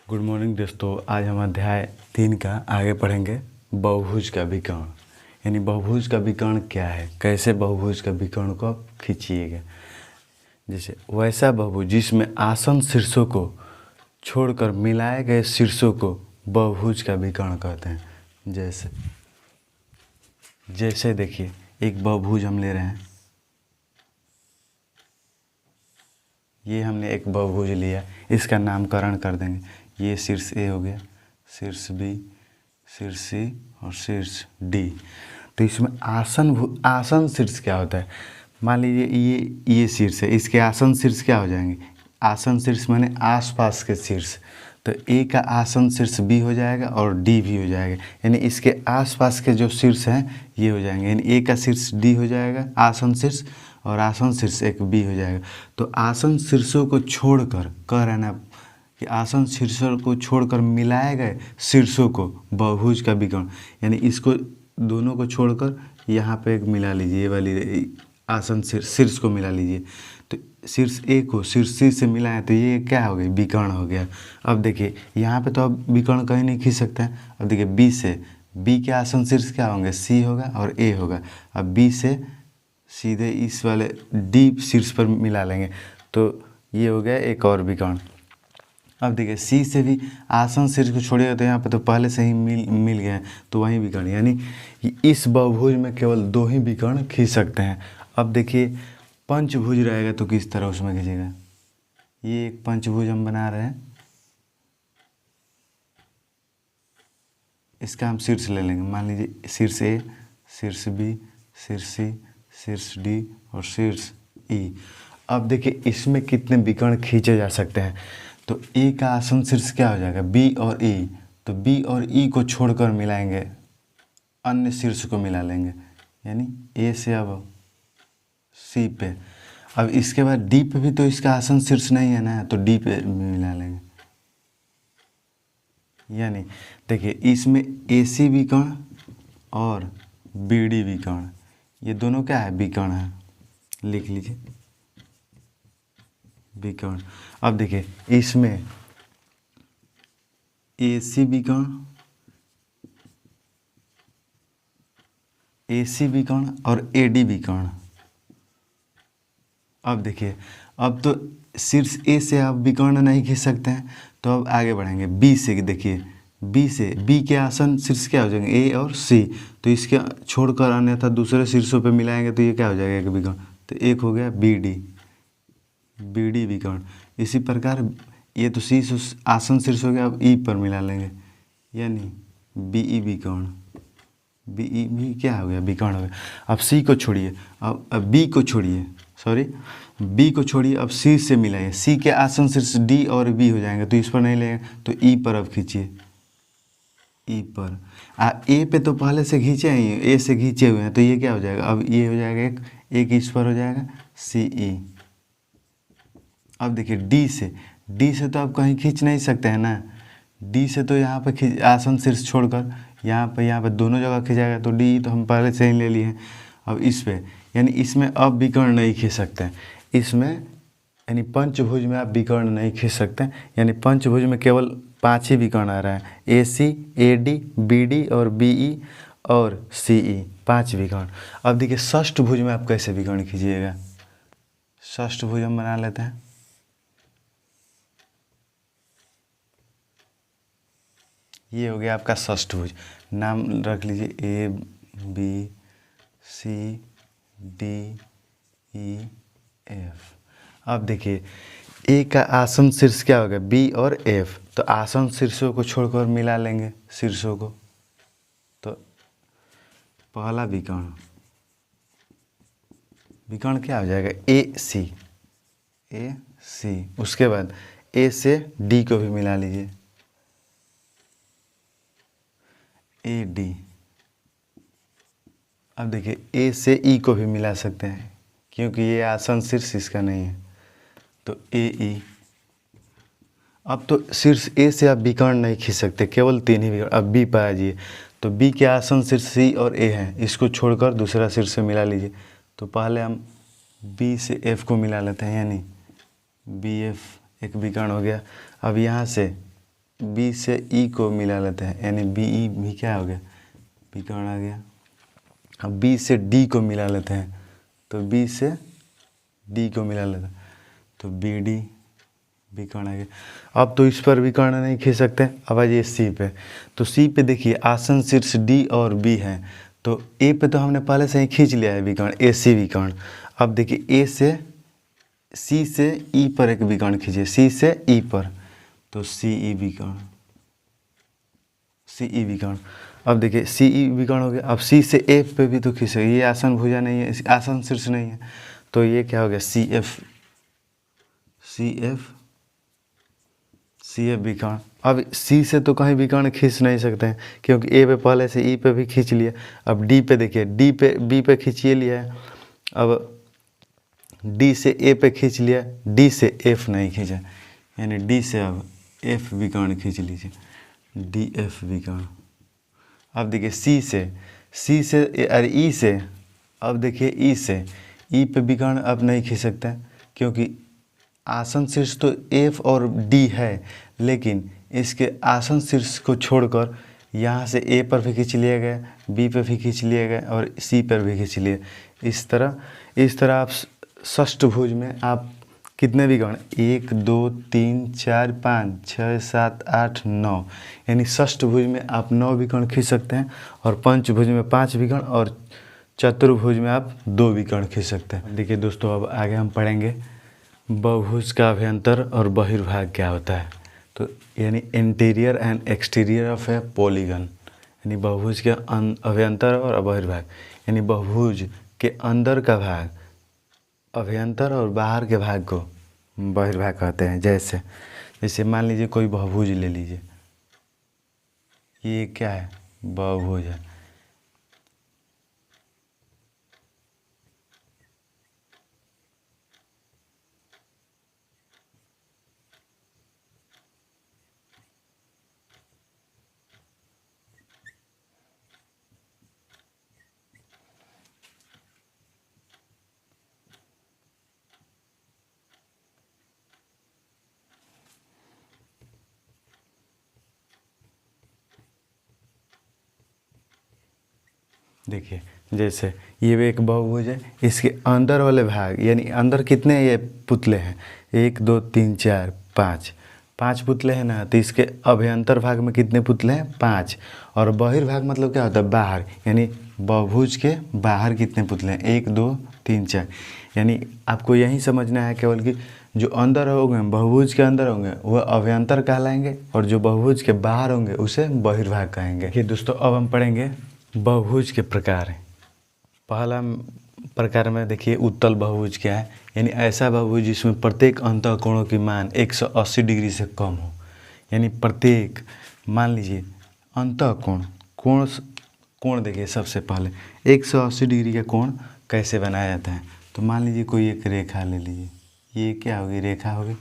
Good morning दोस्तों। आज हम अध्याय 3 का आगे पढ़ेंगे। बहुभुज का विकर्ण यानी बहुभुज का विकर्ण क्या है, कैसे बहुभुज का विकर्ण को खींचिएगा। जैसे वैसा बहुभुज जिसमें आसन शीर्षों को छोड़कर मिलाए गए शीर्षों को बहुभुज का विकर्ण कहते हैं। जैसे देखिए, एक बहुभुज हम ले रहे हैं। ये हमने एक बहुभुज लिया, इसका नामकरण कर देंगे। ये शीर्ष ए हो गया, शीर्ष बी, शीर्ष सी और शीर्ष डी। तो इसमें आसन शीर्ष क्या होता है? मान लीजिए ये शीर्ष है, इसके आसन शीर्ष क्या हो जाएंगे? आसन शीर्ष माने आसपास के शीर्ष। तो ए का आसन शीर्ष बी हो जाएगा और डी भी हो जाएगा, यानी इसके आसपास के जो शीर्ष हैं ये हो जाएंगे। यानी ए का शीर्ष डी हो जाएगा आसन शीर्ष, और आसन शीर्ष एक बी हो जाएगा। तो आसन शीर्षों को छोड़कर कह रहे ना कि आसन शीर्षों को छोड़कर मिलाए गए शीर्षों को बहुभुज का विकर्ण, यानी इसको दोनों को छोड़कर यहाँ पे एक मिला लीजिए, ये वाली आसन शीर्ष को मिला लीजिए। तो शीर्ष ए को शीर्ष सी से मिलाएं तो ये क्या हो गया? विकर्ण हो गया। अब देखिए यहाँ पे तो अब विकर्ण कहीं नहीं खींच सकते हैं। अब देखिए बी से, बी के आसन शीर्ष क्या होंगे? सी होगा और ए होगा। अब बी से सीधे इस वाले डी शीर्ष पर मिला लेंगे तो ये हो गया एक और विकर्ण। अब देखिए सी से भी आसन शीर्ष को छोड़िएगा तो यहाँ पे तो पहले से ही मिल गए हैं, तो वहीं विकर्ण, यानी इस बहुभुज में केवल दो ही विकर्ण खींच सकते हैं। अब देखिए पंचभुज रहेगा तो किस तरह उसमें खींचेगा? ये एक पंचभुज हम बना रहे हैं, इसका हम शीर्ष ले लेंगे। मान लीजिए शीर्ष ए, शीर्ष बी, शीर्ष सी, शीर्ष डी और शीर्ष ई। अब देखिए इसमें कितने विकर्ण खींचे जा सकते हैं। तो ए का आसन शीर्ष क्या हो जाएगा? बी और ई। तो बी और ई को छोड़कर मिलाएंगे, अन्य शीर्ष को मिला लेंगे, यानी ए से अब सी पे। अब इसके बाद डी पे भी तो इसका आसन शीर्ष नहीं है ना, तो डी पे मिला लेंगे। यानी देखिए इसमें ए सी विकर्ण और बी डी विकर्ण, ये दोनों क्या है? विकर्ण है। लिख लीजिए विकर्ण। अब देखिए इसमें ए सी विकर्ण, ए सी विकर्ण और ए डी विकर्ण। अब देखिए अब तो शीर्ष ए से आप विकर्ण नहीं खींच सकते हैं, तो अब आगे बढ़ेंगे बी से। देखिए बी से, बी के आसन शीर्ष क्या हो जाएंगे? ए और सी। तो इसके छोड़कर अन्यथा दूसरे शीर्षों पे मिलाएंगे तो ये क्या हो जाएगा? एक विकर्ण। तो एक हो गया बी डी, बी डी विकर्ण। इसी प्रकार ये तो सी आसन शीर्ष हो गया, अब ई पर मिला लेंगे, यानी बी ई विकर्ण। बी ई भी क्या हो गया? विकर्ण हो गया। अब सी को छोड़िए, अब बी को छोड़िए, बी को छोड़िए, अब सी से मिलाइए। सी के आसन शीर्ष डी और बी हो जाएंगे, तो इस पर नहीं लेंगे, तो ई पर अब खींचिए, ई पर। ए पे तो पहले से खींचे हैं, ए से खींचे हुए हैं, तो ये क्या हो जाएगा? अब ये हो जाएगा एक इस पर हो जाएगा सी ई। अब देखिए डी से तो आप कहीं खींच नहीं सकते हैं ना। डी से तो यहाँ पे आसन शीर्ष छोड़कर यहाँ पे दोनों जगह खींचाएगा, तो डी तो हम पहले से ही ले लिए हैं। अब इस पे, यानी इसमें अब विकर्ण नहीं खींच सकते हैं। इसमें यानी पंचभुज में आप विकर्ण नहीं खींच सकते, यानी पंचभुज में केवल 5 ही विकर्ण आ रहा है। ए सी, ए डी, बी डी और बी ई और सी ई, 5 विकर्ण। अब देखिए षष्ठभुज में आप कैसे विकर्ण खींचिएगा? षष्ठभुज हम बना लेते हैं। ये हो गया आपका षष्ठभुज। नाम रख लीजिए A B C D E F. अब देखिए ए का आसन शीर्ष क्या होगा? बी और एफ। तो आसन शीर्षों को छोड़कर मिला लेंगे शीर्षों को, तो पहला विकर्ण क्या हो जाएगा? ए सी, ए सी। उसके बाद ए से डी को भी मिला लीजिए, ए डी। अब देखिए ए से ई को भी मिला सकते हैं, क्योंकि ये आसन शीर्ष इसका नहीं है, तो ए ई। अब तो शीर्ष ए से आप विकर्ण नहीं खींच सकते, केवल 3 ही विकर्ण। अब बी पर आ जाइए, तो बी के आसन शीर्ष सी और ए हैं, इसको छोड़कर दूसरा शीर्ष से मिला लीजिए। तो पहले हम बी से एफ को मिला लेते हैं, यानी बी एफ एक विकर्ण हो गया। अब यहाँ से बी से ई को मिला लेते हैं, यानी बी ई भी क्या हो गया, विकर्ण आ गया। अब बी से डी को मिला लेते हैं, तो बी से डी को मिला लेते हैं तो बी डी विकर्ण आ गया। अब तो इस पर विकर्ण नहीं खींच सकते। अब आ जाइए सी पे, तो सी पे देखिए आसन शीर्ष डी और बी है, तो ए पे तो हमने पहले से ही खींच लिया है विकर्ण, ए सी विकर्ण। अब देखिए ए से सी से ई पर एक विकर्ण खींचिए, सी से ई पर, तो सी ई विकर्ण, सी ई विकर्ण। अब देखिए सी ई विकर्ण हो गया। अब सी से एफ पे भी तो खींचे, ये आसन भुजा नहीं है, आसन शीर्ष नहीं है, तो ये क्या हो गया, C F, C F, C F विकर्ण। अब सी से तो कहीं विकर्ण खींच नहीं सकते हैं, क्योंकि ए पे पहले से ई पे भी खींच लिया। अब डी पे देखिए, डी पे बी पे खींचिए लिया है, अब डी से ए पे खींच लिया, डी से एफ नहीं खींचा, यानी डी से अब एफ विकर्ण खींच लीजिए, डी एफ विकर्ण। अब देखिए सी से अरे ई से, अब देखिए ई से ई पे विकर्ण अब नहीं खींच सकते हैं, क्योंकि आसन शीर्ष तो एफ और डी है, लेकिन इसके आसन शीर्ष को छोड़कर यहाँ से ए पर भी खींच लिया गया, बी पर भी खींच लिया गया और सी पर भी खींच लिया। इस तरह आप षष्ठभुज में आप कितने विकर्ण, 1 2 3 4 5 6 7 8 9, यानी षष्ठभुज में आप 9 विकर्ण खींच सकते हैं, और पंचभुज में 5 विकर्ण, और चतुर्भुज में आप 2 विकर्ण खींच सकते हैं। देखिए दोस्तों, अब आगे हम पढ़ेंगे बहुभुज का अभ्यंतर और बहिर्भाग क्या होता है। तो यानी interior and exterior of A polygon, यानी बहुभुज के अभ्यंतर और बहिर्भाग, यानी बहुभुज के अंदर का भाग अभ्यंतर और बाहर के भाग को बहिर्भाग कहते हैं। जैसे मान लीजिए कोई बहुभुज ले लीजिए, ये क्या है, बहुभुज है। देखिए जैसे ये भी एक बहुभुज है, इसके अंदर वाले भाग, यानी अंदर कितने ये पुतले हैं, 1 2 3 4 5 पुतले हैं ना, तो इसके अभ्यंतर भाग में कितने पुतले हैं, 5। और बहिर्भाग मतलब क्या होता है, बाहर, यानी बहुभुज के बाहर कितने पुतले हैं, 1 2 3 4। यानी आपको यही समझना है केवल कि जो अंदर होंगे बहुभुज के अंदर होंगे वह अभ्यंतर कहलाएंगे, और जो बहुभुज के बाहर होंगे उसे बहिर्भाग कहेंगे। ये दोस्तों अब हम पढ़ेंगे बहुभुज के प्रकार। पहला प्रकार में देखिए उत्तल बहुभुज क्या है, यानी ऐसा बहुभुज जिसमें प्रत्येक अंतःकोणों की मान 180 डिग्री से कम हो। यानी प्रत्येक, मान लीजिए अंतःकोण, कोण देखिए सबसे पहले 180 डिग्री का कोण कैसे बनाया जाता है। तो मान लीजिए कोई एक रेखा ले लीजिए, ये क्या होगी, रेखा होगी।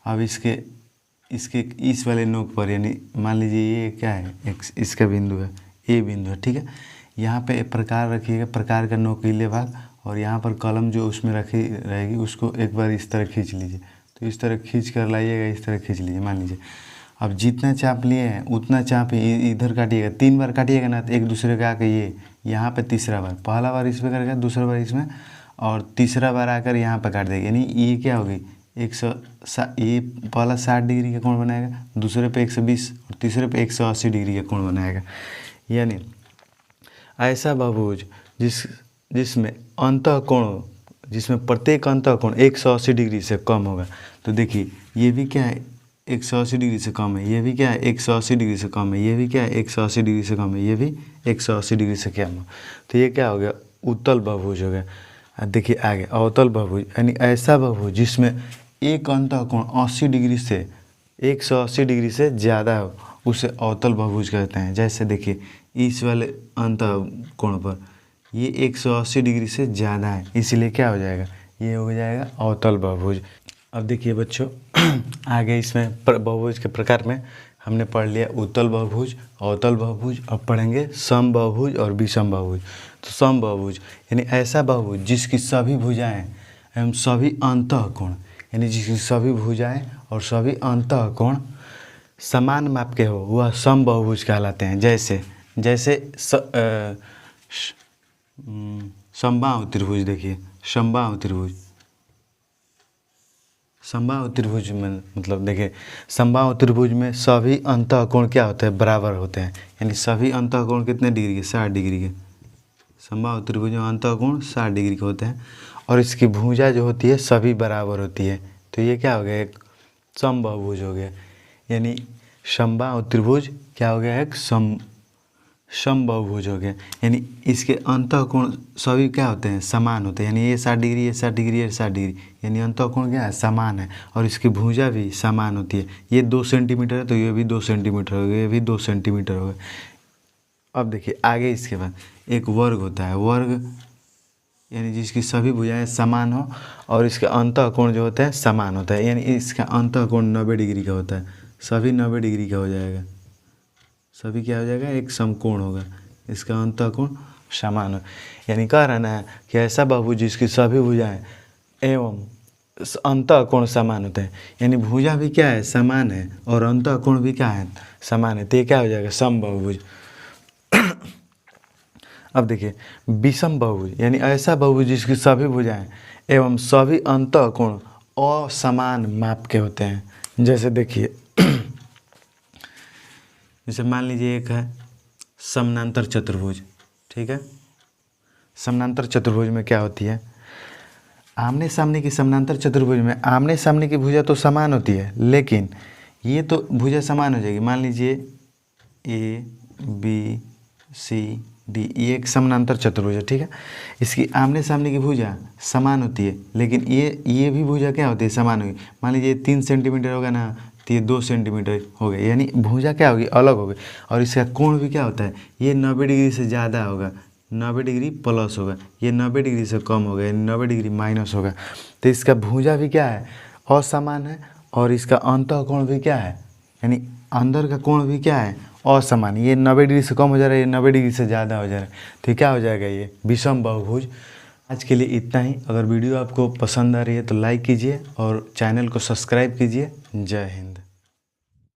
अब इसके इस वाले नोक पर, यानी मान लीजिए ये क्या है, इसका बिंदु है, ए बिंदु है, ठीक है। यहाँ पे प्रकार रखिएगा, प्रकार का नोकीले भाग, और यहाँ पर कलम जो उसमें रखी रहेगी उसको एक बार इस तरह खींच लीजिए। तो इस तरह खींच कर लाइएगा, इस तरह खींच लीजिए। मान लीजिए अब जितना चाप लिए हैं उतना चाप इधर काटिएगा, 3 बार काटिएगा ना, तो एक दूसरे का आकर ये यहाँ पे तीसरा बार, पहला बार इस पर करेगा, दूसरा बार इसमें, और तीसरा बार आकर यहाँ पर काट देगा। यानी ये क्या होगी, ये पहला 60 डिग्री का कोण बनाएगा, दूसरे पे 120 और तीसरे पे 180 डिग्री का कोण बनाएगा। यानी ऐसा बहुभुज जिसमें अंतःकोण, जिसमें प्रत्येक अंतःकोण 180 डिग्री से कम होगा। तो देखिए ये भी क्या है, 180 डिग्री से कम है, ये भी क्या है, 180 डिग्री से कम है, ये भी क्या है, 180 डिग्री से कम है, ये भी 180 डिग्री से कम है। तो ये क्या हो गया, उत्तल बहुभुज हो गया। देखिए आगे अवतल बहुभुज, यानी ऐसा बहुभुज जिसमें एक अंतःकोण 80 डिग्री से 180 डिग्री से ज़्यादा हो, उसे अवतल बहुभुज कहते हैं। जैसे देखिए इस वाले अंतःकोण पर ये 180 डिग्री से ज़्यादा है, इसलिए क्या हो जाएगा, ये हो जाएगा अवतल बहुभुज। अब देखिए बच्चों आगे इसमें बहुभुज के प्रकार में हमने पढ़ लिया उत्तल बहुभुज, अवतल बहुभुज। अब पढ़ेंगे सम बहुभुज और विषम बहुभुज। तो सम बहुभुज यानी ऐसा बहुभुज जिसकी सभी भुजाएं एवं सभी अंतःकोण, यानी जिसकी सभी भुजाएं और सभी अंतःकोण समान माप के हो वह समबाहुभुज कहलाते हैं। जैसे जैसे समबाहु त्रिभुज, देखिए समबाहु त्रिभुज, समबाहु त्रिभुज में मतलब देखिए समबाहु त्रिभुज में सभी अंतःकोण क्या होते हैं, बराबर होते हैं। यानी सभी अंतःकोण कितने डिग्री के, 60 डिग्री के। समबाहु त्रिभुज में अंतःकोण 60 डिग्री के होते हैं और इसकी भुजा जो होती है सभी बराबर होती है। तो ये क्या हो गया, एक समबाहुभुज हो गया। यानी समबाहु त्रिभुज क्या हो गया, एक समबाहुभुज हो गया। यानी इसके अंतःकोण सभी क्या होते हैं, समान होते हैं। यानी ये 60 डिग्री, ये 60 डिग्री, ये 60 डिग्री, यानी अंतःकोण क्या है, समान है। और इसकी भुजा भी समान होती है। ये 2 सेंटीमीटर है तो ये भी 2 सेंटीमीटर हो गया, ये भी 2 सेंटीमीटर हो गया। अब देखिए आगे इसके बाद एक वर्ग होता है। वर्ग यानी जिसकी सभी भुजाएं समान हो और इसके अंतःकोण जो होता है समान होता है। यानी इसका अंतःकोण 90 डिग्री का होता है, सभी 90 डिग्री का हो जाएगा। सभी क्या हो जाएगा, एक समकोण होगा, इसका अंतःकोण समान हो। यानी कह रहा है कि ऐसा बहुभुज जिसकी सभी भुजाएं एवं अंतःकोण समान होते हैं। यानी भुजा भी क्या है, समान है और अंतःकोण भी क्या है, समान है। तो ये क्या हो जाएगा, समबाहुभुज। अब देखिए विषम बहुभुज, यानी ऐसा बहुभुज जिसकी सभी भुजाएं एवं सभी अंतःकोण असमान माप के होते हैं। जैसे देखिए जैसे मान लीजिए एक है समानांतर चतुर्भुज, ठीक है। समानांतर चतुर्भुज में क्या होती है, आमने सामने की समानांतर चतुर्भुज में आमने सामने की भुजा तो समान होती है, लेकिन ये तो भुजा समान हो जाएगी। मान लीजिए ए बी सी डी, ये एक समानांतर चतुर्भुज है, ठीक है। इसकी आमने सामने की भुजा समान होती है, लेकिन ये भी भुजा क्या होती है, समान होगी। मान लीजिए 3 सेंटीमीटर होगा ना, तो ये 2 सेंटीमीटर हो गए, यानी भुजा क्या होगी, अलग होगी। और इसका कोण भी क्या होता है, ये 90 डिग्री से ज़्यादा होगा, 90 डिग्री प्लस होगा, ये 90 डिग्री से कम होगा, यानी 90 डिग्री माइनस होगा। तो इसका भुजा भी क्या है, असमान है और इसका अंतःकोण भी क्या है, यानी अंदर का कोण भी क्या है, असमान। ये 90 डिग्री से कम हो जा रहा है, ये 90 डिग्री से ज़्यादा हो जा रहा है। तो क्या हो जाएगा, ये विषम बहुभुज। आज के लिए इतना ही। अगर वीडियो आपको पसंद आ रही है तो लाइक कीजिए और चैनल को सब्सक्राइब कीजिए। जय हिंद।